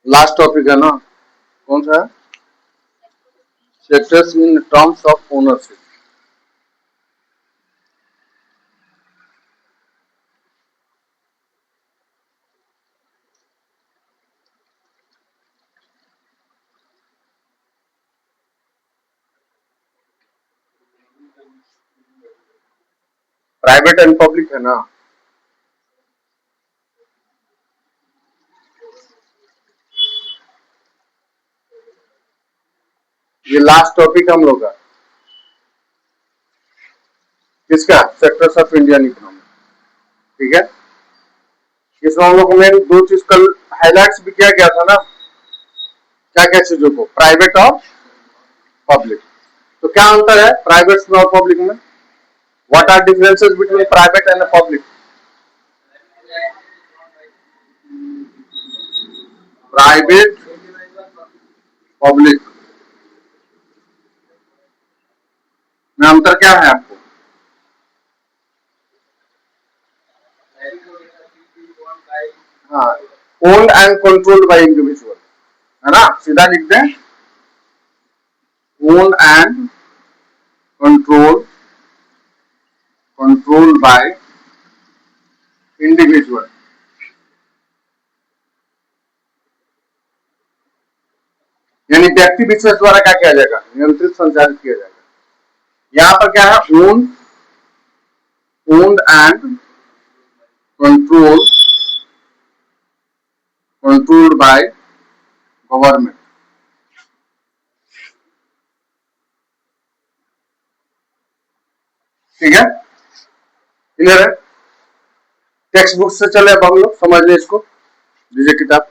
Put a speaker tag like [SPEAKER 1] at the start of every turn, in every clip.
[SPEAKER 1] Last topic है ना, कौन सा है? Sectors in terms of ownership. Private and public है ना। ये लास्ट टॉपिक हम लोग का किसका? Sectors of Indian economy. ठीक है, इसमें हम लोग में दो चीज कल हाईलाइट्स भी किया गया था ना, क्या क्या चीजों को, प्राइवेट और पब्लिक। तो क्या अंतर है प्राइवेट में और पब्लिक में? What are differences between private and public? Private, public में अंतर क्या है आपको? हाँ, owned and controlled by individual, है ना, सीधा लिख दें, owned and controlled by individual. यानी व्यक्ति विशेष द्वारा क्या किया जाएगा? नियंत्रित, संचालित किया जाएगा। यहाँ पर क्या है? Owned and control controlled by government. ठीक है, क्लियर है? टेक्स्ट बुक से चले अब हम लोग समझ लें इसको, दीजिए किताब।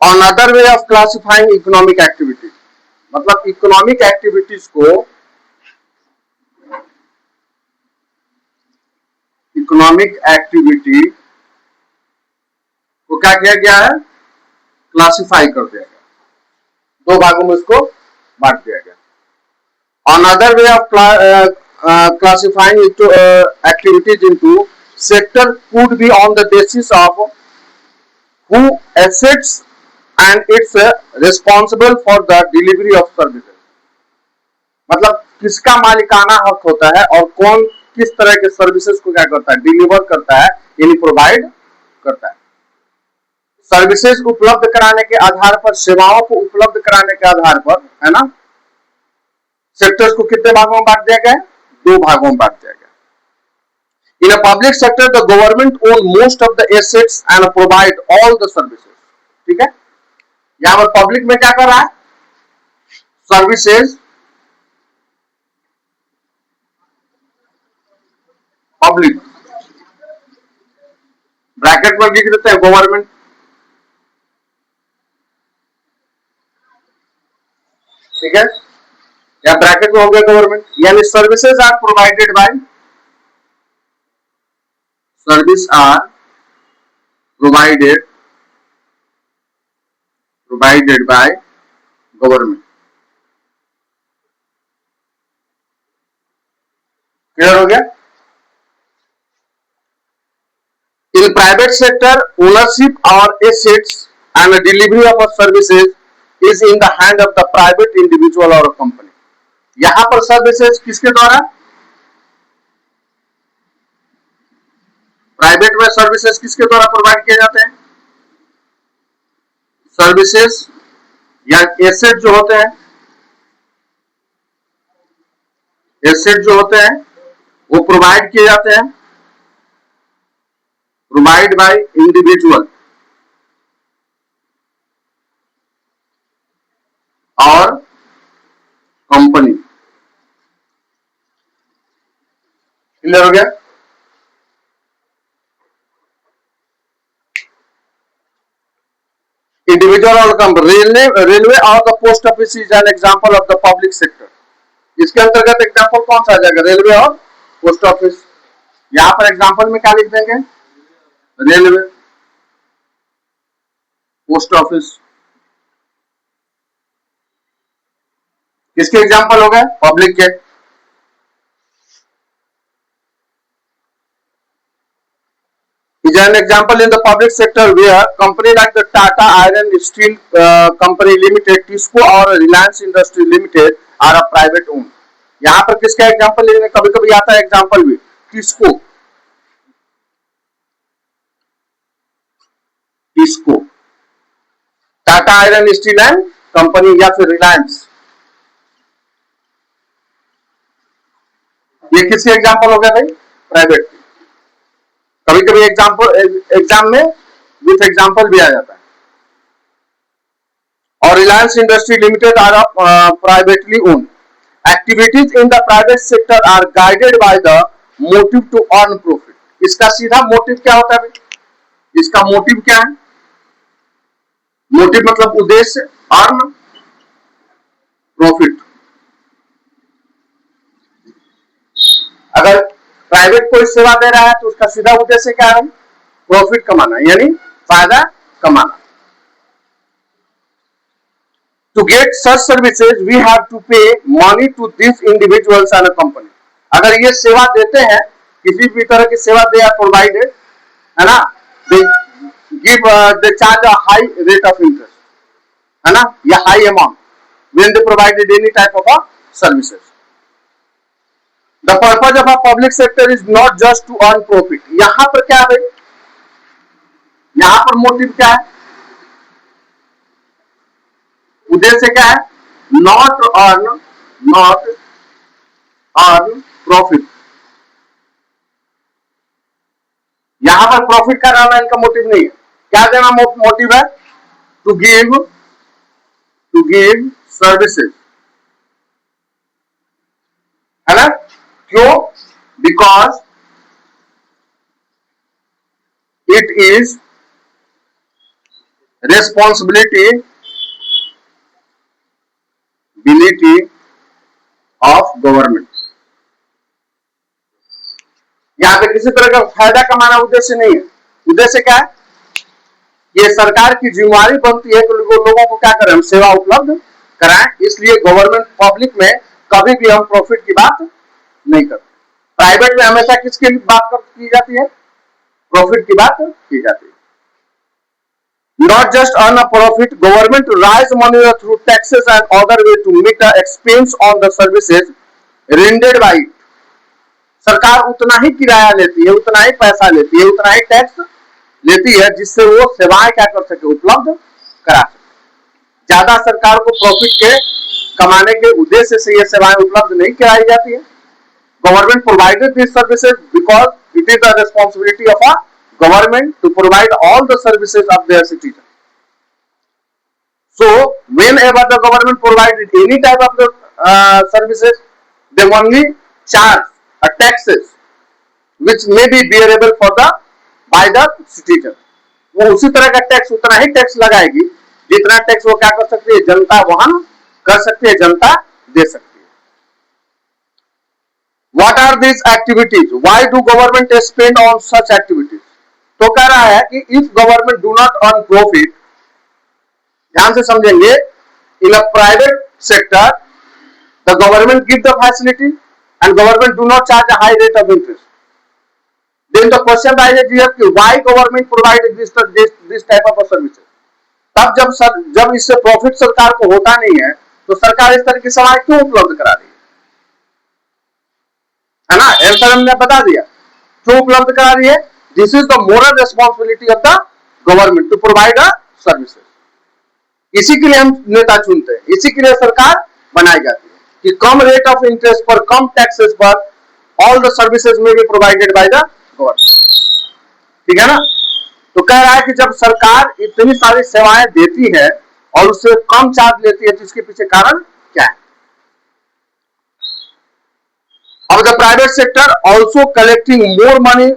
[SPEAKER 1] Another way of classifying economic activity, मतलब इकोनॉमिक एक्टिविटीज को, इकोनॉमिक एक्टिविटी को क्या किया गया है? क्लासिफाई कर दिया गया, दो भागों में इसको बांट दिया गया। Another way of classifying into activities into sector could be on the basis of who assets and it's responsible for the delivery of services। मतलब किसका मालिकाना हक होता है और कौन किस तरह के सर्विसेज को क्या करता है? डिलीवर करता है, यानी प्रोवाइड करता है। सर्विसेज उपलब्ध कराने के आधार पर, सेवाओं को उपलब्ध कराने के आधार पर, है ना, सेक्टर्स को कितने भागों में बांट दिया गया? दो भागों में बांट दिया गया। In a public sector, the government own most of the assets and provide all the services। ठीक है, यहां पर पब्लिक में क्या कर रहा है? सर्विसेज, पब्लिक, ब्रैकेट में लिख देते हैं गवर्नमेंट। ठीक है, या ब्रैकेट में हो गया गवर्नमेंट, यानी services are provided by, service are provided provided by government. Clear हो गया? In private sector, ownership or assets and the delivery of services is in the hand of the private individual or company। यहां पर services किसके द्वारा? Private में services किसके द्वारा provide किए जाते हैं? सर्विसेज या एसेट जो होते हैं, एसेट जो होते हैं वो प्रोवाइड किए जाते हैं, प्रोवाइड बाय इंडिविजुअल और कंपनी। क्लियर हो गया? इंडिविजुअल और कंपनी। रेलवे और the post office is an example of the public sector. इसके अंतर्गत एग्जांपल कौन सा आ जाएगा? रेलवे और पोस्ट ऑफिस। यहां पर एग्जांपल में क्या लिख देंगे? Railway, post office. किसके एग्जांपल हो गए? पब्लिक के। is an example in the public sector where company like the Tata Iron Steel Company Limited, TISCO और Reliance Industry Limited are a private owned. यहाँ पर किसका एग्जाम्पल लेने कभी कभी आता है एग्जाम्पल भी TISCO TISCO Tata iron steel and company या फिर रिलायंस ये किसके एग्जाम्पल हो गया भाई प्राइवेट कभी कभी एग्जाम में विथ एग्जाम्पल भी आ जाता है और Reliance industry limited are privately own activities in the private sector are guided by the motive to earn profit इसका सीधा मोटिव क्या होता है इसका मोटिव क्या है मोटिव मतलब उद्देश्य अर्न प्रॉफिट अगर प्राइवेट कोई सेवा दे रहा है तो उसका सीधा उद्देश्य क्या है प्रॉफिट कमाना यानी फायदा कमाना to get such services we have to pay money to these individuals and a company अगर ये सेवा देते हैं किसी भी तरह की सेवा दे प्रोवाइडेड है ना they give they charge a high rate of interest है ना या high amount when they provided any type of a services the purpose of a public sector is not just to earn profit यहाँ पर क्या है यहाँ पर motive क्या है उद्देश्य क्या है नॉट अर्न प्रॉफिट यहां पर प्रॉफिट का रहना इनका मोटिव नहीं है क्या देना मोटिव है टू गिव सर्विसेज है ना क्यों because it is responsibility of government यहां पे किसी तरह का फायदा कमाना उद्देश्य नहीं है उद्देश्य क्या है ये सरकार की जिम्मेदारी बनती है कि लोगों को क्या करें हम सेवा उपलब्ध कराएं इसलिए गवर्नमेंट पब्लिक में कभी भी हम प्रॉफिट की बात नहीं करते प्राइवेट में हमेशा किसकी बात की जाती है प्रॉफिट की बात की जाती है not just earn a profit government raise money through taxes and other way to meet the expense on the services rendered by it सरकार उतना ही किराया लेती है उतना ही पैसा लेती है उतना ही टैक्स लेती है जिससे वो सेवाएं क्या कर सके उपलब्ध करा सके ज्यादा सरकार को प्रॉफिट के कमाने के उद्देश्य से ये सेवाएं उपलब्ध नहीं कराई जाती है government provided this services because it is the responsibility of a government to provide all the services of their citizens. So, whenever the government provided any type of the services, they only charge a taxes which may be bearable for the by the citizen. वो उसी तरह का tax उतना ही tax लगाएगी जितना tax वो क्या कर सकती है जनता वहन कर सकती है जनता दे सकती है What are these activities? Why do government spend on such activities? तो कह रहा है कि if government do not earn profit ध्यान से समझेंगे in a private sector the government give the facility and government do not charge a high rate of interest then the question raises here कि why government provided this type of services तब जब इससे profit सरकार को होता नहीं है तो सरकार इस तरह की सेवाएं क्यों उपलब्ध करा रही है ना आंसर हमने बता दिया क्यों उपलब्ध करा रही है This is the moral responsibility of the government to provide a services. इसी के लिए हम नेता चुनते हैं इसी के लिए सरकार बनाई जाती है कि कम रेट ऑफ इंटरेस्ट पर कम टैक्सेस पर ऑल द सर्विसेज में be provided by the government ठीक है ना तो कह रहा है कि जब सरकार इतनी सारी सेवाएं देती है और उससे कम चार्ज लेती है तो इसके पीछे कारण क्या है अब the private sector also collecting more money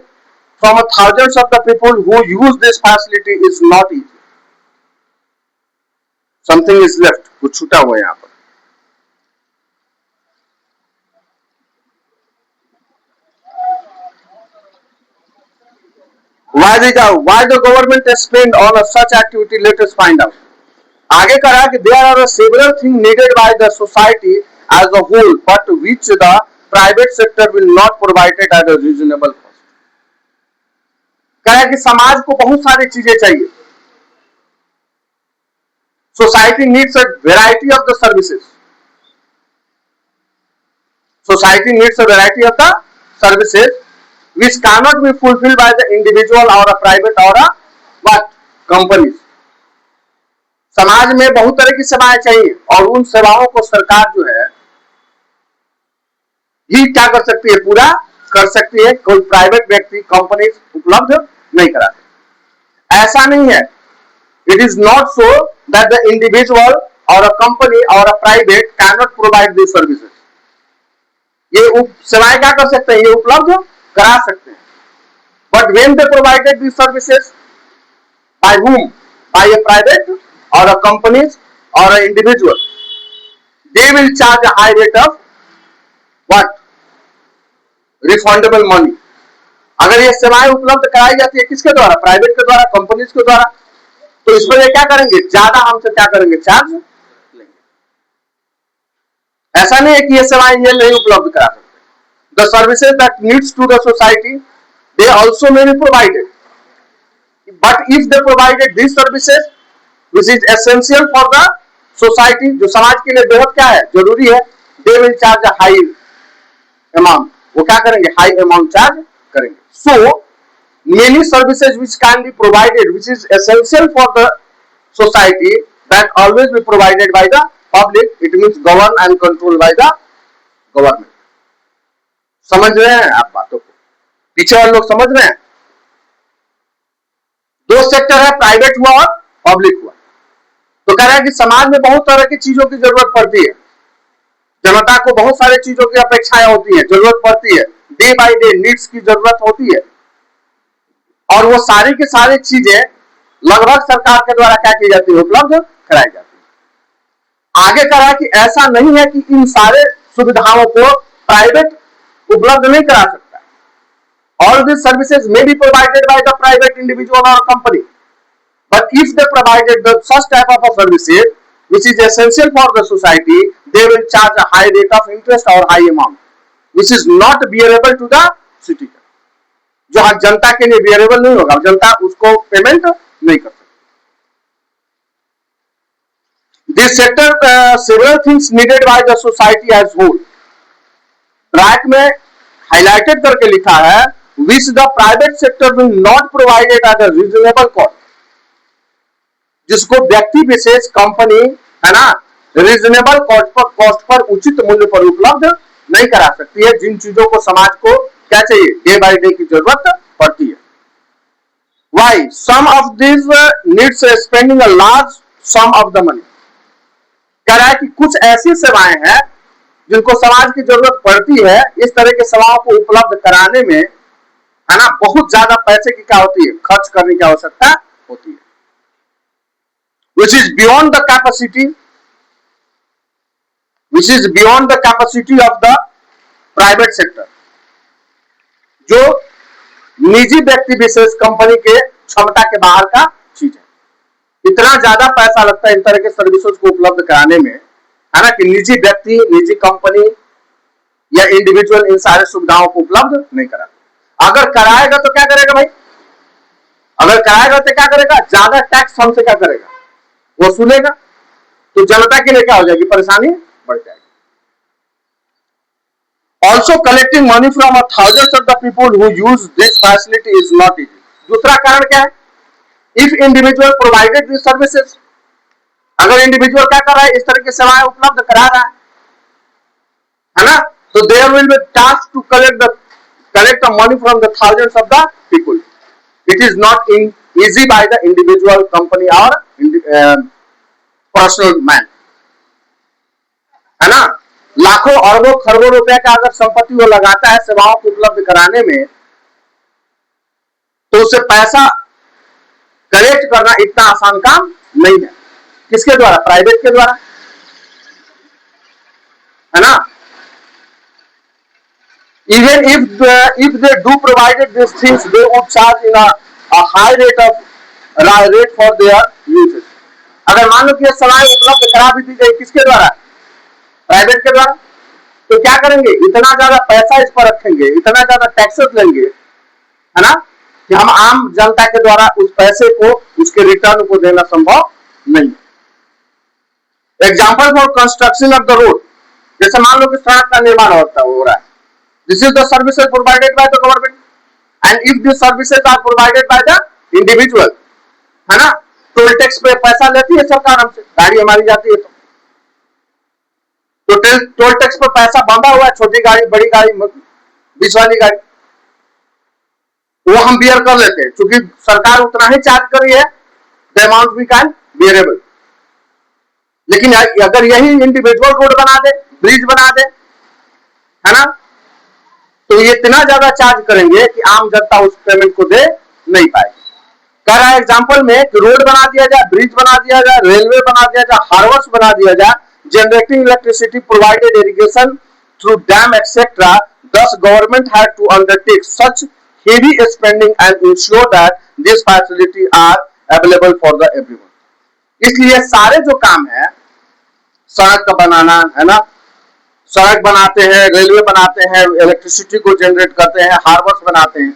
[SPEAKER 1] from thousands of the people who use this facility is not easy. Something is left. कुछ छूटा हुआ है यहाँ पर. Why the government spend on such activity? Let us find out. आगे कहा कि there are several things needed by the society as a whole, but which the private sector will not provide it at a reasonable cost. कह रहा है कि समाज को बहुत सारी चीजें चाहिए। Society needs a variety of the services. Society needs a variety of the services which cannot be fulfilled by the individual or a private or a what companies। समाज में बहुत तरह की सेवाएं चाहिए और उन सेवाओं को सरकार जो है ही क्या कर सकती है, पूरा कर सकती है, कोई प्राइवेट व्यक्ति कंपनी उपलब्ध नहीं कराते। ऐसा नहीं है। It is not so that the individual और अ कंपनी और a private can not provide this services. ये सेवाएं क्या कर सकते हैं, ये उपलब्ध करा सकते हैं। But when they provided this services by whom, by a private or a companies or an individual, they will charge a high rate of what refundable money। अगर ये सेवाएं उपलब्ध कराई जाती है किसके द्वारा, प्राइवेट के द्वारा, कंपनीज के द्वारा, तो इस पर ये क्या करेंगे, ज्यादा हमसे क्या करेंगे, चार्ज लेंगे। ऐसा नहीं है कि ये सेवाएं ये नहीं उपलब्ध करा सकते। The services that needs to the society, they also may be provided, but if they provided these services which is essential for the society, जो समाज के लिए बेहद क्या है, जरूरी है, they will charge a high amount। वो क्या करेंगे, हाई अमाउंट चार्ज करेंगे। So many services which can be provided which is essential for the society that always be provided by the public, it means governed and controlled by the government। समझ रहे हैं आप बातों को, पीछे वाले लोग समझ रहे हैं। दो सेक्टर है, प्राइवेट हुआ और पब्लिक हुआ। तो कह रहा है कि समाज में बहुत तरह की चीजों की जरूरत पड़ती है, जनता को बहुत सारी चीजों की अपेक्षाएं होती है, जरूरत पड़ती है, डे बाय डे नीड्स की जरूरत होती है, और वो सारी की सारी चीजें लगभग सरकार के द्वारा क्या की जाती है, उपलब्ध कराई जाती है। आगे कह रहा है कि ऐसा नहीं है कि इन सारे सुविधाओं को प्राइवेट उपलब्ध नहीं करा सकता। All these services may be provided by the private individual or company, but if they provided the such type of a services which is essential for the society, they will charge a high rate of interest or high amount which is not bearable to the citizen। जो हर जनता के लिए bearable नहीं होगा, जनता उसको payment नहीं कर सकती। This sector several things needed by the society as whole। Track में हाईलाइटेड करके लिखा है which the private sector will not provided at a reasonable cost। जिसको व्यक्ति विशेष कंपनी है ना रीजनेबल कॉस्ट पर उचित मूल्य पर उपलब्ध नहीं करा सकती है, जिन चीजों को समाज को क्या चाहिए, डे बाय डे की जरूरत पड़ती है। Why some of these needs spending a large sum of the money। कह रहा है कि कुछ ऐसी सेवाएं हैं जिनको समाज की जरूरत पड़ती है, इस तरह की सेवाओं को उपलब्ध कराने में है ना बहुत ज्यादा पैसे की क्या होती है, खर्च करने की आवश्यकता होती है। which is beyond the capacity of the private sector। जो निजी व्यक्ति विशेष कंपनी के क्षमता के बाहर का चीज है। इतना ज्यादा पैसा लगता है इन तरह के सर्विसेज को उपलब्ध कराने में, है ना, कि निजी व्यक्ति, निजी कंपनी या इंडिविजुअल इन सारे सुविधाओं को उपलब्ध नहीं करा। अगर कराएगा तो क्या करेगा भाई, अगर कराएगा तो क्या करेगा, ज्यादा टैक्स हमसे क्या करेगा, वसूलेगा। तो जनता के लिए क्या हो जाएगी, परेशानी बढ़ जाएगी। Also collecting money from thousands of the people who use this facility is not easy. दूसरा कारण क्या है, if individual provided this services, अगर इंडिविजुअल क्या कर रहा है, इस तरह की सेवाएं उपलब्ध करा रहा है ना, तो there will be task to collect money from the thousands of the people. It is not easy by the individual company or personal man, है ना। लाखों अरबों खरबों रुपए का अगर संपत्ति वो लगाता है सेवाओं को उपलब्ध कराने में, तो उसे पैसा कलेक्ट करना इतना आसान काम नहीं है। किसके द्वारा, प्राइवेट के द्वारा, है ना। Even if they do provided these things, they would charge in a high rate for their usage। अगर मान लो कि सेवाएं उपलब्ध करा भी दी गई, किसके द्वारा, प्राइवेट के द्वारा, तो क्या करेंगे, इतना ज्यादा पैसा इस पर रखेंगे, इतना ज्यादा टैक्सेस लेंगे, है ना, कि हम आम जनता के द्वारा उस पैसे को, उसके रिटर्न को देना संभव नहीं। Example for construction of the road, जैसे मान लो कि सड़क का निर्माण हो रहा है, this is the services provided by the government and if this services are provided by the individual, है ना, टोल टैक्स पे पैसा लेती है सरकार हमसे, गाड़ी हमारी जाती है तो टोल टैक्स पर पैसा बंधा हुआ है, छोटी गाड़ी, बड़ी गाड़ी, बीच वाली गाड़ी, वो हम बियर कर लेते हैं, क्योंकि सरकार उतना ही चार्ज कर रही है, the amount we can bearable. लेकिन अगर यही इंडिविजुअल रोड बना दे, ब्रिज बना दे, है ना, तो ये इतना ज्यादा चार्ज करेंगे कि आम जनता उस पेमेंट को दे नहीं पाएगी। कह रहा है एग्जाम्पल में कि रोड बना दिया जाए, ब्रिज बना दिया जाए, रेलवे बना दिया जाए, हार्बर्स बना दिया जाए, generating electricity, provided irrigation through dam etc. Thus, government had to undertake such heavy spending and ensure that these facilities are available for the everyone. इसलिए सारे जो काम है, सड़क का बनाना, है ना, सड़क बनाते हैं, रेलवे बनाते हैं, इलेक्ट्रिसिटी को जनरेट करते हैं, हार्बर्स बनाते हैं,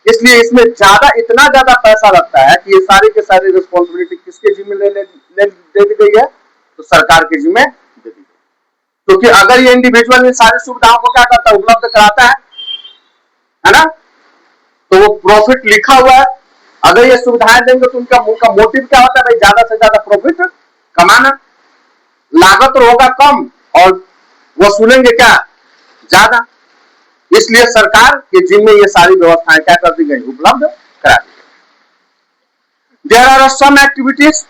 [SPEAKER 1] इसलिए इसमें इतना ज्यादा पैसा लगता है कि ये सारी के सारी रिस्पॉन्सिबिलिटी किसके जिम्मे दे दी गई है, तो सरकार के जिम्मे दे दी गई। क्योंकि अगर ये इंडिविजुअल इन सारी सुविधाओं को क्या करता है, उपलब्ध कराता है ना, तो वो प्रॉफिट लिखा हुआ है, अगर ये सुविधाएं देंगे तो उनका मोटिव क्या होता है भाई, ज्यादा से ज्यादा प्रॉफिट कमाना, लागत होगा कम और वसूलेंगे क्या, ज्यादा। इसलिए सरकार के जिम्मे ये सारी व्यवस्थाएं क्या कर दी गई, उपलब्ध करा दी गई। There are some activities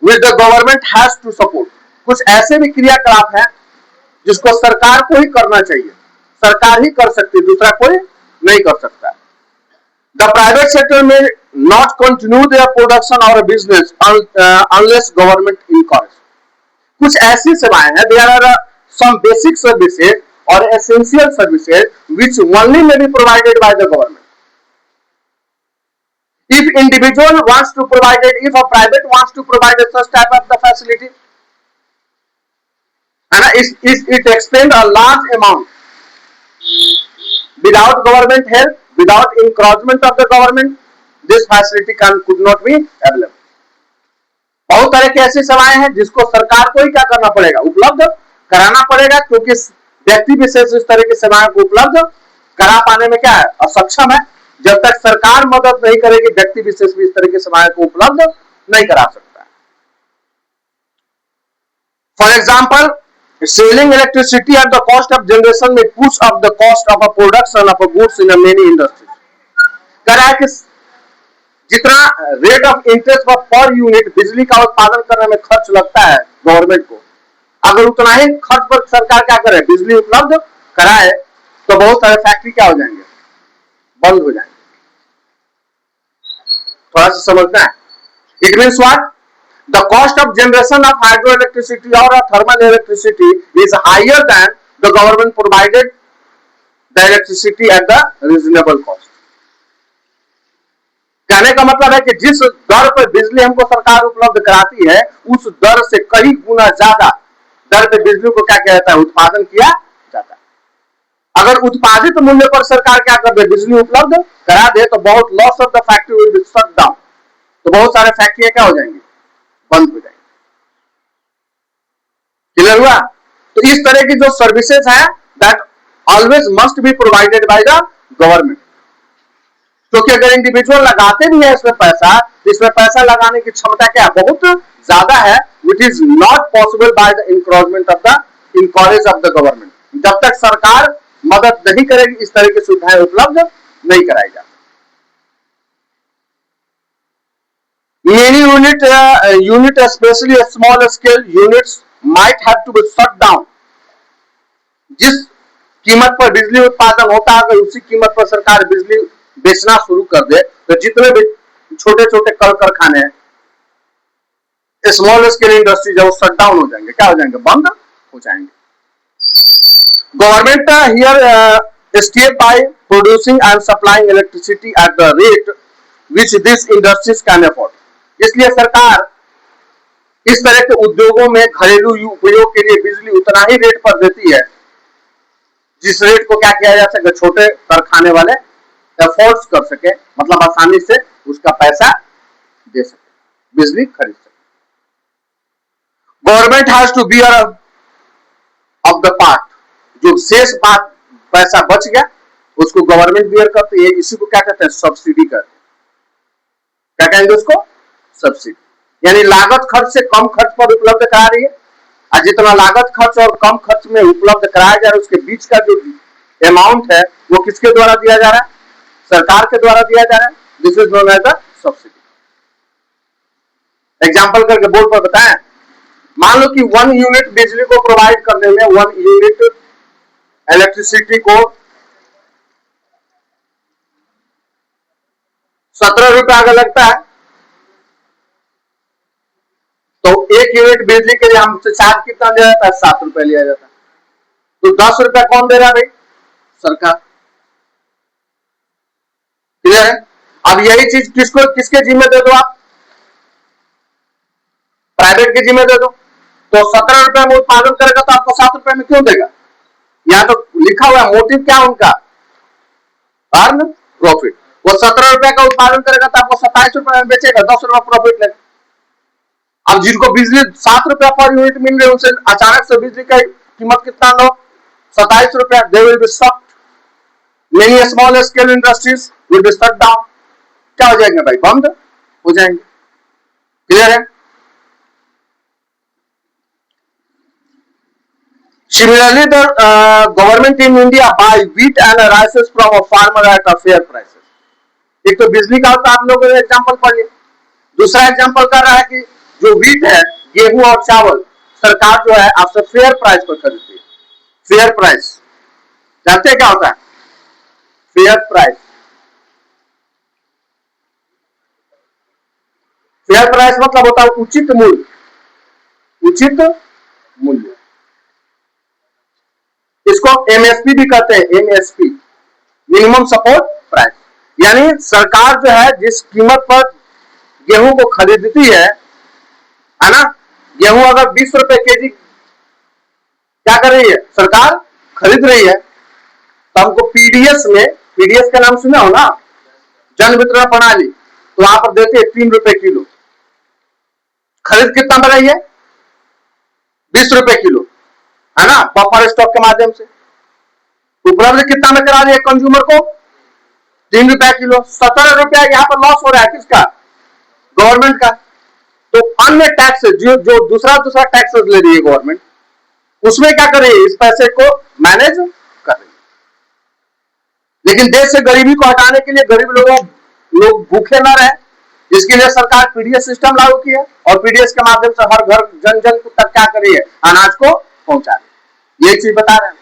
[SPEAKER 1] which the government has to support, कुछ ऐसे भी क्रियाकलाप हैं जिसको सरकार को ही करना चाहिए, सरकार ही कर सकती है, दूसरा कोई नहीं कर सकता। The private sector may not continue their production or business unless government encourages. कुछ ऐसी सेवाएं हैं, there are some basic services or essential services which only may be provided by the government. If individual wants to provide it, if a private wants to provide such type of the facility, and it expend a large amount without government help, without encouragement of the government, this facility could not be available. बहुत तरह की ऐसी सेवाएं हैं जिसको सरकार को ही क्या करना पड़ेगा, उपलब्ध कराना पड़ेगा, क्योंकि व्यक्ति विशेष इस तरह की सेवाएं को उपलब्ध करा पाने में क्या है, असक्षम है। जब तक सरकार मदद नहीं करेगी, व्यक्ति विशेष भी इस तरह की सेवाएं को उपलब्ध नहीं करा सकता। For example, selling electricity at the cost of generation may push up the cost of a production of a goods in a many industries. कह रहा है कि जितना rate of interest per unit बिजली का उत्पादन करने में खर्च लगता है गवर्नमेंट को, अगर उतना ही खर्च पर सरकार क्या करे, बिजली उपलब्ध कराए, तो बहुत सारे फैक्ट्री क्या हो जाएंगे, बंद हो जाएंगे। थोड़ा सा समझना है। It means what, the cost of generation of hydro electricity और thermal electricity is higher than the government provided the electricity at the reasonable cost. कहने का मतलब है कि जिस दर पर बिजली हमको सरकार उपलब्ध कराती है, उस दर से कई गुना ज्यादा दर पे बिजली को क्या किया जाता है, उत्पादन किया जाता है। अगर उत्पादित मूल्य पर सरकार क्या कर दे, बिजली उपलब्ध करा दे, तो बहुत loss of the factory will be shut down, तो बहुत सारे फैक्ट्रियां क्या हो जाएंगी, बंद हो जाएंगी। क्लियर हुआ? तो इस तरह की जो सर्विसेज है, that always must be provided by the government. क्योंकि अगर इंडिविजुअल लगाते भी है इसमें पैसा, तो इसमें पैसा लगाने की क्षमता क्या बहुत ज्यादा है, which is not possible by the encouragement of the government. जब तक सरकार मदद नहीं करेगी, इस तरह की सुविधाएं उपलब्ध नहीं कराई जाती। Many unit especially small scale units might have to be shut down. जिस कीमत पर बिजली उत्पादन होता है, अगर उसी कीमत पर सरकार बिजली बेचना शुरू कर दे, तो जितने भी छोटे छोटे कल कारखाने हैं, स्मॉल स्केल इंडस्ट्रीज है, वो शट डाउन हो जाएंगे, क्या हो जाएंगे, बंद हो जाएंगे। Government here step by producing and supplying electricity at the rate which this industries can afford. इसलिए सरकार इस तरह के उद्योगों में घरेलू उपयोग के लिए बिजली उतना ही रेट पर देती है जिस रेट को क्या किया जा सके, छोटे कारखाने वाले एफोर्ड्स कर सके, मतलब आसानी से उसका पैसा दे सके, बिजली खरीद सके। Government has to bear of the part, जो शेष बात पैसा बच गया उसको गवर्नमेंट बियर करती है, इसी को क्या कहते हैं, सब्सिडी करते हैं। क्या कहेंगे उसको, सब्सिडी, यानी लागत खर्च से कम खर्च पर उपलब्ध करा रही है, और जितना लागत खर्च और कम खर्च में उपलब्ध कराया जा रहा है उसके बीच का जो अमाउंट है वो किसके द्वारा दिया जा रहा है, सरकार के द्वारा दिया जा रहा है। This is known as the subsidy. Example करके बोर्ड पर बताएं, मान लो कि 1 यूनिट बिजली को प्रोवाइड करने में, 1 यूनिट इलेक्ट्रिसिटी को 17 रुपया अगर लगता है, तो 1 यूनिट बिजली के लिए हमसे चार्ज कितना लिया जाता है, 7 रुपया लिया जाता है। तो 10 रुपया कौन दे रहा है भाई, सरकार। क्लियर है। अब यही चीज किसको, किसके जिम्मे दे दो आप, प्राइवेट के जिम्मे दे दो, तो 17 रुपए में उत्पादन करेगा तो आपको 7 रुपए में क्यों देगा। यहां तो लिखा हुआ है, मोटिव क्या उनका, अर्न प्रॉफिट। वो 17 रुपए का उत्पादन करेगा तो आपको 27 रुपए में बेचेगा, 10 रुपए प्रॉफिट लेगा। अब जिनको बिजली 7 रुपया पर यूनिट मिल रही है उनसे अचानक से बिजली का कीमत कितना लो, 27 रुपया, they will be shocked. Many small scale industries will be shut down. क्या हो जाएंगे भाई, बंद हो जाएंगे। क्लियर है। Similarly, the government in India buy wheat and rices from a farmer at a fair prices. एक तो बिजली का होता, आप लोगों ने एग्जांपल पढ़ लिया। दूसरा एग्जांपल कर रहा है कि जो व्हीट है, गेहूं और चावल, सरकार जो है आपसे फेयर प्राइस पर खरीदती है। फेयर प्राइस जानते हैं क्या होता है, फेयर प्राइस। फेयर प्राइस मतलब होता है उचित मूल्य, उचित मूल्य। इसको एमएसपी भी कहते हैं, एमएसपी, मिनिमम सपोर्ट प्राइस। यानी सरकार जो है जिस कीमत पर गेहूं को खरीदती है ना, गेहूं अगर 20 रुपए केजी क्या कर रही है सरकार, खरीद रही है, तो हमको पीडीएस में, पीडीएस का नाम सुना हो ना, जन वितरण प्रणाली, तो वहां पर देते हैं 3 रुपए किलो। खरीद कितना बढ़ रही है, 20 रुपए किलो, है ना, बफर स्टॉक के माध्यम से। उपलब्ध कितना में करा रही है कंज्यूमर को, 3 रुपया किलो। 17 रुपया यहाँ पर लॉस हो रहा है किसका, गवर्नमेंट का। तो अन्य टैक्स जो जो दूसरा टैक्सेस ले रही है गवर्नमेंट, उसमें क्या कर रही है, इस पैसे को मैनेज कर रही है। लेकिन देश से गरीबी को हटाने के लिए, गरीब लोग भूखे ना रहे, इसके लिए सरकार पीडीएस सिस्टम लागू की है, और पीडीएस के माध्यम से हर घर, जन जन तक क्या कर रही है, अनाज को पहुंचा रही है। ये चीज बता रहे हैं।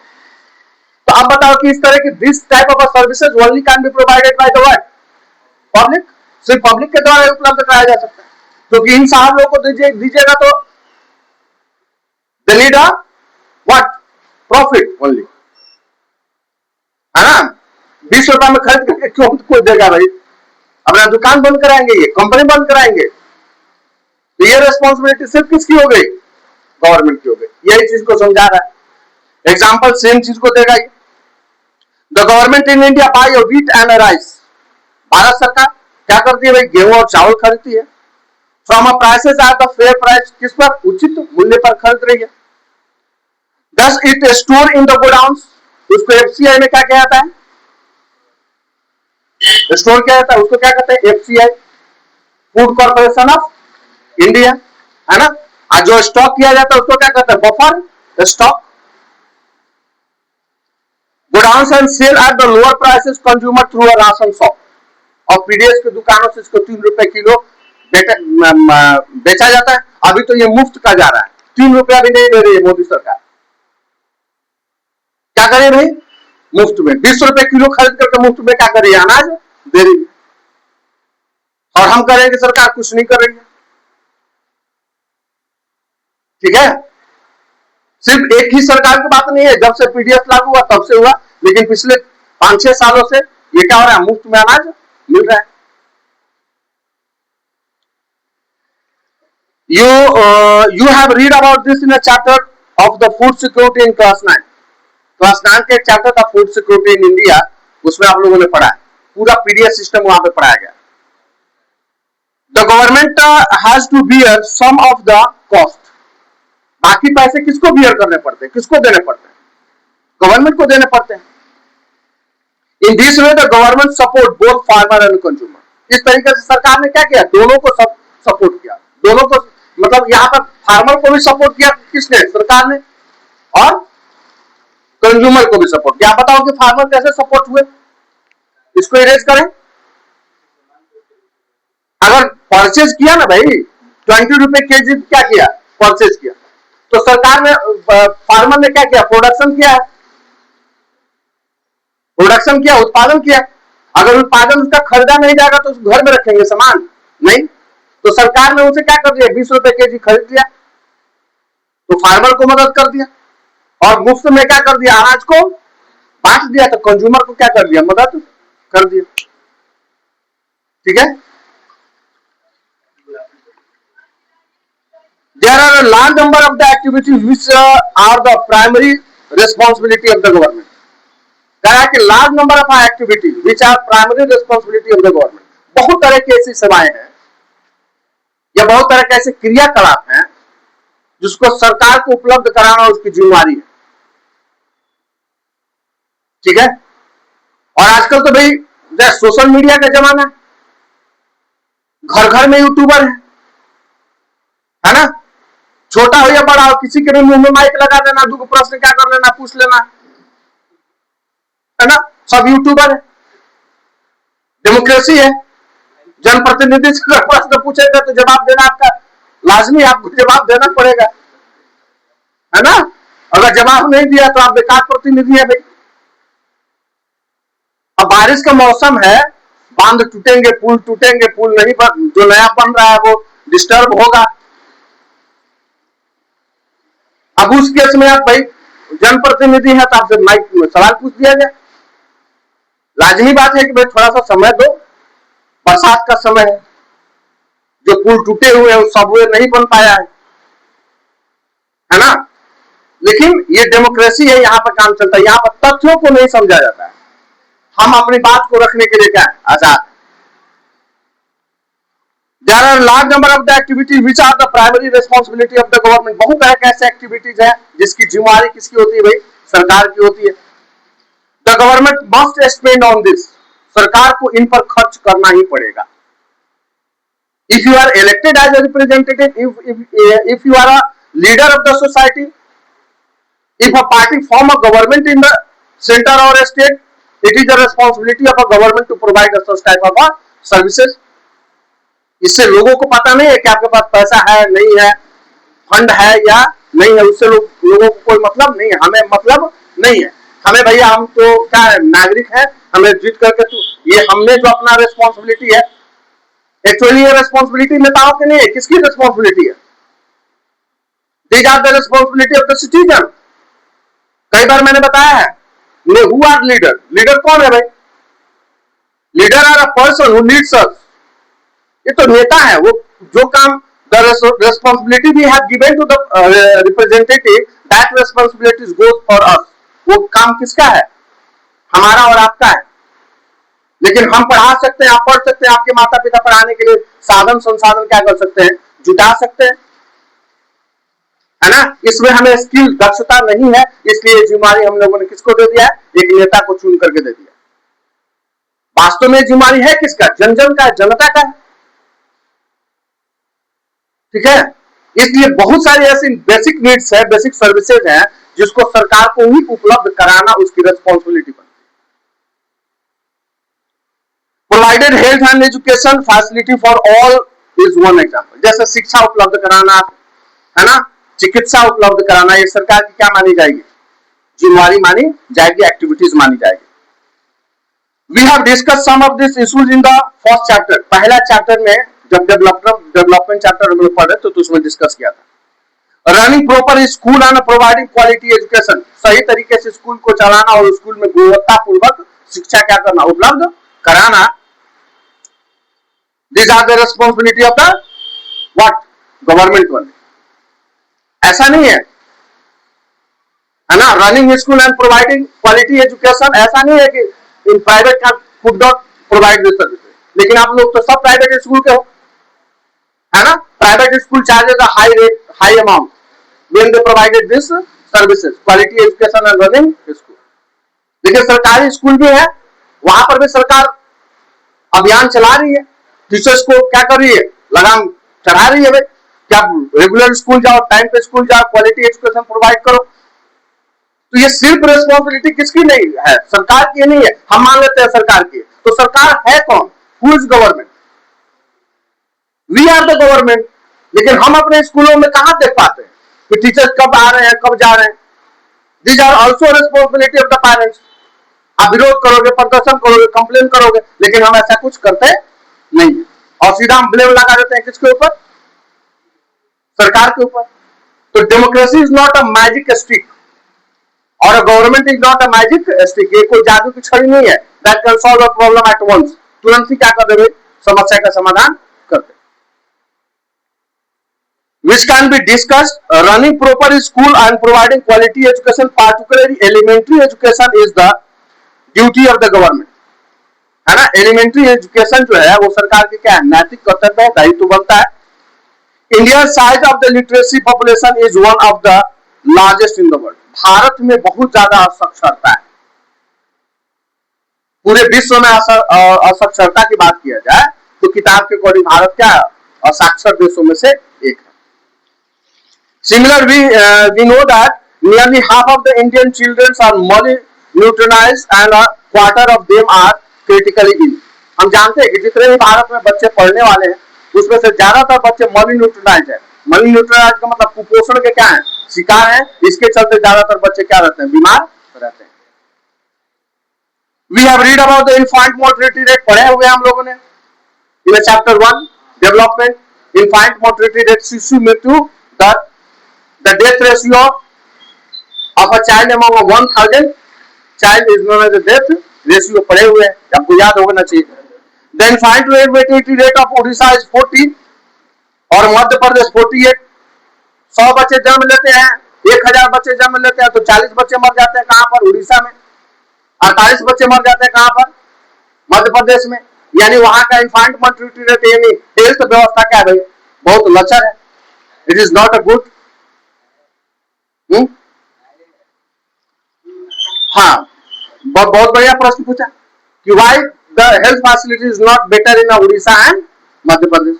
[SPEAKER 1] तो अब बताओ कि इस तरह की this type of services only can be provided by the what, public. सिर्फ पब्लिक के द्वारा उपलब्ध कराया जा सकता है, क्योंकि इन साहब लोगों को दीजिएगा तो they need a what, profit only, है ना। 20 रुपए में खरीद करके क्यों कोई देगा भाई, अपना दुकान बंद कराएंगे, ये कंपनी बंद कराएंगे। तो ये रेस्पॉन्सिबिलिटी सिर्फ किसकी हो गई, गवर्नमेंट की हो गई। यही चीज को समझा रहा है। एग्जाम्पल सेम चीज को देगा। The government in India by wheat and rice, Bharat सरकार क्या करती है भाई, गेहूं और चावल खरीदती है, from a prices at the fair price, किस पर, उचित मूल्य पर खरीद रही है। Thus it store in the godowns, उसको एफसीआई में क्या कहा जाता है, स्टोर क्या जाता है, उसको क्या कहते हैं, FCI, food corporation of India, है ना। और जो स्टॉक किया जाता है उसको क्या कहते हैं, buffer stock. Godown and sell at the lower prices consumer through a ration shop, और पीडीएस की दुकानों से इसको 3 रुपए किलो बेचा जाता है। अभी तो ये मुफ्त का जा रहा है, 3 रुपया भी नहीं दे रही है मोदी सरकार। क्या करे भाई, मुफ्त में 20 रुपए किलो खरीद करके मुफ्त में क्या कर रही है, अनाज दे रही है। और हम कह रहे हैं कि सरकार कुछ नहीं कर रही है। ठीक है। सिर्फ एक ही सरकार की बात नहीं है, जब से पीडीएस लागू हुआ तब से हुआ, लेकिन पिछले 5-6 सालों से ये क्या हो रहा है, मुफ्त में अनाज मिल रहा है। You have read about this in a chapter of the food security in class 9. Class 9 के चैप्टर था फूड सिक्योरिटी इन इंडिया, उसमें आप लोगों ने पढ़ा है। पूरा पीडीएस सिस्टम वहां पे पढ़ाया गया। The government has to bear some of the cost. बाकी पैसे किसको बियर करने पड़ते हैं, किसको देने पड़ते हैं? गवर्नमेंट को देने पड़ते हैं। In this way the government support both farmer and consumer. इस तरीके से सरकार ने क्या किया, दोनों को सपोर्ट किया, दोनों को, मतलब यहाँ पर फार्मर को भी सपोर्ट किया किसने, सरकार ने, और कंज्यूमर को भी सपोर्ट किया। बताओ कि फार्मर कैसे सपोर्ट हुए, इसको इरेज करें। अगर परचेज किया ना भाई, 20 रुपए केजी क्या किया, परचेज किया, तो सरकार ने, फार्मर ने क्या किया, प्रोडक्शन किया है, प्रोडक्शन किया, उत्पादन किया। अगर उत्पादन उसका खरीदा नहीं जाएगा तो घर में रखेंगे सामान, नहीं, तो सरकार ने उसे क्या कर दिया, 20 रुपए केजी खरीद लिया, तो फार्मर को मदद कर दिया, और मुफ्त में क्या कर दिया, अनाज को बांट दिया, तो कंज्यूमर को क्या कर दिया, मदद कर दिया। ठीक है। There are a large number of the activities which are the primary responsibility of the government. कहा है कि large number of activity which are primary responsibility of the government. बहुत तरह की ऐसी सेवाएं हैं या बहुत तरह के ऐसे क्रियाकलाप हैं जिसको सरकार को उपलब्ध कराना उसकी जिम्मेवारी है। ठीक है। और आजकल तो भाई सोशल मीडिया का जमाना, घर घर में यूट्यूबर है ना, छोटा हो या बड़ा हो, किसी के भी मुंह में माइक लगा देना, दो प्रश्न क्या कर लेना, पूछ लेना, है ना, सब यूट्यूबर है। डेमोक्रेसी है, जनप्रतिनिधि से प्रश्न पूछेगा तो जवाब देना आपका लाजमी, आपको जवाब देना पड़ेगा, है ना। अगर जवाब नहीं दिया तो आप बेकार प्रतिनिधि है भाई। अब बारिश का मौसम है, बांध टूटेंगे, पुल नहीं बन, जो नया बन रहा है वो डिस्टर्ब होगा। अब उस केस में आप भाई जनप्रतिनिधि है तो आपसे माइक में सवाल पूछ दिया जाए। लाजमी बात है कि भाई थोड़ा सा समय दो, बरसात का समय है, जो पुल टूटे हुए हैं सबवे नहीं बन पाया है ना। लेकिन ये डेमोक्रेसी है, यहाँ पर काम चलता है, यहाँ पर तथ्यों को नहीं समझा जाता है। हम अपनी बात को रखने के लिए क्या है, आजाद। There are large number of the activities which are the primary responsibility of the government. बहुत तरह के ऐसे एक्टिविटीज है जिसकी जिम्मेवारी किसकी होती है भाई, सरकार की होती है। The government must spend on this. सरकार को इन पर खर्च करना ही पड़ेगा। If you are elected as a representative, if you are a leader of the society, if a party form a government in the center or a state, it is the responsibility of a government to provide such type of services. इससे लोगों को पता नहीं है कि आपके पास पैसा है नहीं है, फंड है या नहीं है, उससे लोगों को कोई मतलब नहीं है, हमें मतलब नहीं है। हमें भैया, हम तो क्या है, नागरिक है, हमें जीत करके तो ये हमने जो अपना रिस्पॉन्सिबिलिटी है, एक्चुअली ये रिस्पॉन्सिबिलिटी नेताओं की नहीं है, किसकी रिस्पॉन्सिबिलिटी है? These are the responsibility of the citizen. कई बार मैंने बताया है, हु आर लीडर, लीडर कौन है भाई? Leader are a person who leads us. ये तो नेता है, वो जो काम the responsibility we have given to the representative, that responsibility goes for us. वो काम किसका है? हमारा और आपका है। लेकिन हम पढ़ा सकते हैं, आप पढ़ सकते हैं, आपके माता पिता पढ़ाने के लिए साधन संसाधन क्या कर सकते हैं, जुटा सकते हैं, है ना। इसमें हमें स्किल, दक्षता नहीं है, इसलिए जिम्मेवारी हम लोगों ने किसको दे दिया है, एक नेता को चुन करके दे दिया। वास्तव में जिम्मेवारी है किसका? जन जन का, जनता का है। ठीक है। इसलिए बहुत सारी ऐसी बेसिक नीड्स है, बेसिक सर्विसेज है जिसको सरकार को ही उपलब्ध कराना उसकी रिस्पॉन्सिबिलिटी बनती है। Provided health and education facility for all is one example. जैसे शिक्षा उपलब्ध कराना, है ना, चिकित्सा उपलब्ध कराना, ये सरकार की क्या मानी जाएगी, जिम्मेवारी मानी जाएगी, एक्टिविटीज मानी जाएगी। We have discuss some of this issues in the first chapter. पहला चैप्टर में जब डेवलपमेंट चैप्टर हम लोग पढ़े तो उसमें डिस्कस किया था। Running proper school and providing quality education, सही तरीके से स्कूल को चलाना और स्कूल में गुणवत्ता पूर्वक शिक्षा क्या करना, उपलब्ध कराना। This are the responsibility of the what, government one. ऐसा नहीं है ना, running school and providing quality education, ऐसा नहीं है कि इन प्राइवेट का फुट प्रोवाइड दिस सर्विसेज। लेकिन आप लोग तो सब प्राइवेट स्कूल के हो, है ना? Private school charges a high rate, high amount when they provided this services, quality education and running school। देखिए सरकारी स्कूल भी है, वहां पर भी सरकार अभियान चला रही है, टीचर्स को क्या कर रही है, लगाम चढ़ा रही है भाई कि आप रेगुलर स्कूल जाओ, टाइम पे स्कूल जाओ, क्वालिटी एजुकेशन प्रोवाइड करो। तो ये सिर्फ रिस्पॉन्सिबिलिटी किसकी नहीं है, सरकार की नहीं है। हम मान लेते हैं सरकार की, तो सरकार है कौन? Who is government? We are the government. लेकिन हम अपने स्कूलों में कहां देख पाते हैं कि टीचर्स कब आ रहे हैं, कब जा रहे हैं? These are also responsibility of the parents. आप विरोध करोगे, प्रदर्शन करोगे, कंप्लेन करोगे, लेकिन हम ऐसा कुछ करते नहीं है, और सीधा हम ब्लेम लगा देते हैं किसके ऊपर? सरकार के ऊपर। तो democracy is not a magic stick और government is not a magic stick. ये कोई जादू की छड़ी नहीं है that can solve a problem at once. तुरंत ही क्या कर देवे, समस्या का समाधान करते। Which can be discussed, running proper school and providing quality education, particularly elementary education, is the duty of the government, है ना? एलिमेंट्री एजुकेशन जो है वो सरकार की क्या है, नैतिक कर्तव्य है, दायित्व बनता है। India size of the literacy population is one of the largest in the world. Bharat में बहुत ज्यादा साक्षरता है। पूरे विश्व में असाक्षरता की बात किया जाए तो किताब के अकॉर्डिंग भारत क्या है, असाक्षर देशों में से एक है। Similar, we know that nearly half of the Indian children are malnutrized and a quarter of them are critically ill। हम जानते हैं कि जितने भी भारत में बच्चे पढ़ने वाले हैं उसमें से ज्यादातर बच्चे malnutrized है। malnutrized का मतलब कुपोषण के क्या है, शिकार है। इसके चलते ज्यादातर बच्चे क्या रहते हैं, बीमार रहते हैं। We have read about the infant mortality rate, पढ़े हुए हम लोगों ने in chapter 1 development, infant mortality rate, शिशु मृत्यु दर, the death ratio of a child among 1000 child is known as the death ratio, पढ़े हुए हैं, आपको याद होना चाहिए। The infant mortality rate of Odisha is 40 और मध्य प्रदेश 48। 100 बच्चे जन्म लेते हैं, 1000 बच्चे जन्म लेते हैं तो 40 बच्चे मर जाते हैं कहां पर, उड़ीसा में। 48 बच्चे मर जाते हैं कहां पर, मध्य प्रदेश में। यानी वहां का इन्फेंट मोर्टेलिटी रेट, यानी हेल्थ व्यवस्था क्या है, बहुत लचर है। It is not a good. हाँ, बहुत बढ़िया प्रश्न पूछा कि why the health facility is not better in Orissa and Madhya Pradesh.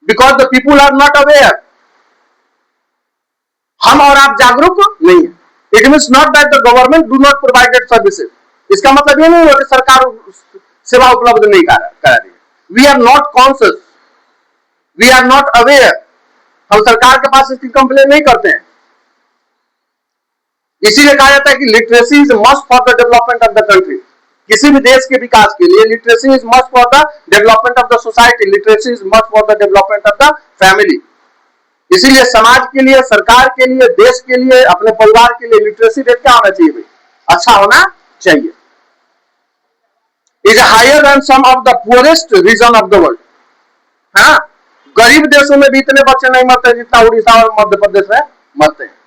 [SPEAKER 1] Because the people are not aware. हम और आप जागरूक नहीं है। It means not that the government do not provided services. इसका मतलब ये नहीं है कि सरकार सेवा उपलब्ध नहीं करा रही है। We are not conscious, we are not aware. हम सरकार के पास इसकी कंप्लेन नहीं करते हैं। इसीलिए कहा जाता है कि literacy is must for the development of the country. किसी भी देश के विकास के लिए literacy is must for the development of the society, literacy is must for the development of the family. इसीलिए समाज के लिए, सरकार के लिए, देश के लिए, अपने परिवार के लिए लिटरेसी रेट क्या होना चाहिए भाई, अच्छा होना चाहिए। Is higher than some of the poorest region of the world. हाँ, गरीब देशों में भी इतने बच्चे नहीं मरते जितना उड़ीसा और मध्य प्रदेश में मरते हैं।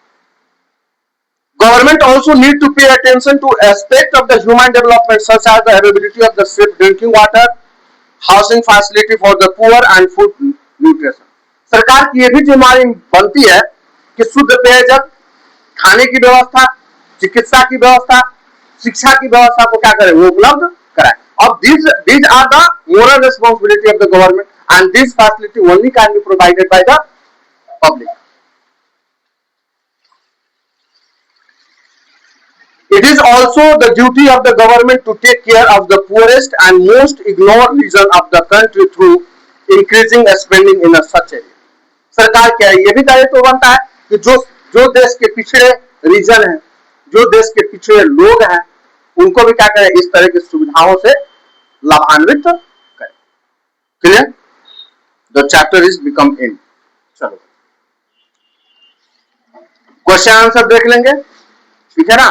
[SPEAKER 1] Government also need to pay attention to aspect of the human development such as the availability of the safe drinking water, housing facility for the poor and food nutrition। सरकार की यह भी जिम्मेदारी बनती है कि शुद्ध पेयजल, खाने की व्यवस्था, चिकित्सा की व्यवस्था, शिक्षा की व्यवस्था को क्या करें, वो उपलब्ध कराए। अब these are the moral responsibility of the government and this facility only can be provided by the public। It is also the duty of the government to take care of the poorest and most ignored region of the country through increasing spending in such area। सरकार क्या है, ये भी दायित्व बनता है कि जो देश के पिछड़े रीजन है, जो देश के पिछड़े लोग हैं, उनको भी क्या करें, इस तरह की सुविधाओं से लाभान्वित करें। Clear? The chapter is become in. चलो क्वेश्चन आंसर देख लेंगे, ठीक है ना।